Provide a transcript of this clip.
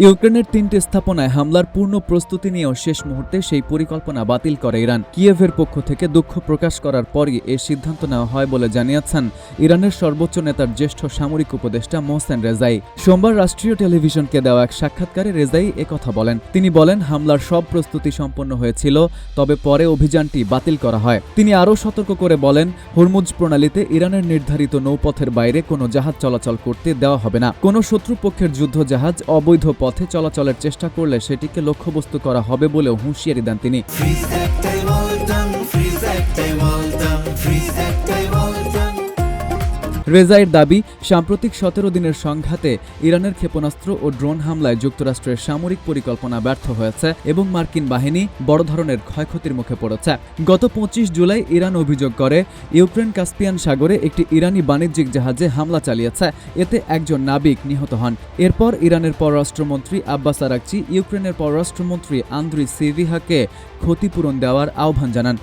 ইউক্রেনের 3টি স্থাপনায় হামলার পূর্ণ প্রস্তুতি নিয়েও শেষ মুহূর্তে সেই পরিকল্পনা বাতিল করে ইরান। কিয়েভের পক্ষ থেকে দুঃখ প্রকাশ করার পরই এই সিদ্ধান্ত নেওয়া হয় বলে জানিয়েছেন ইরানের সর্বোচ্চ নেতার জ্যেষ্ঠ সামরিক উপদেষ্টা মোহসেন রেজাই। সোমবার রাষ্ট্রীয় টেলিভিশনকে দেওয়া এক সাক্ষাৎকারে রেজাই একথা বলেন। তিনি বলেন, হামলার সব প্রস্তুতি সম্পন্ন হয়েছিল, তবে পরে অভিযানটি বাতিল করা হয়। তিনি আরও সতর্ক করে বলেন, হরমুজ প্রণালীতে ইরানের নির্ধারিত নৌপথের বাইরে কোনো জাহাজ চলাচল করতে দেওয়া হবে না। কোনো শত্রুপক্ষের যুদ্ধ জাহাজ অবৈধ পথে চলাচলের চেষ্টা করলে সেটিকে লক্ষ্যবস্তু করা হবে বলেও হুঁশিয়ারি দেন তিনি। রেজাইয়ের দাবি, সাম্প্রতিক 17 দিনের সংঘাতে ইরানের ক্ষেপণাস্ত্র ও ড্রোন হামলায় যুক্তরাষ্ট্রের সামরিক পরিকল্পনা ব্যর্থ হয়েছে এবং মার্কিন বাহিনী বড় ধরনের ক্ষয়ক্ষতির মুখে পড়েছে। গত 25 জুলাই ইরান অভিযোগ করে ইউক্রেন কাস্পিয়ান সাগরে একটি ইরানি বাণিজ্যিক জাহাজে হামলা চালিয়েছে। এতে একজন নাবিক নিহত হন। এরপর ইরানের পররাষ্ট্রমন্ত্রী আব্বাস আরাকচি ইউক্রেনের পররাষ্ট্রমন্ত্রী আন্দ্রি সিভিহাকে ক্ষতিপূরণ দেওয়ার আহ্বান জানান।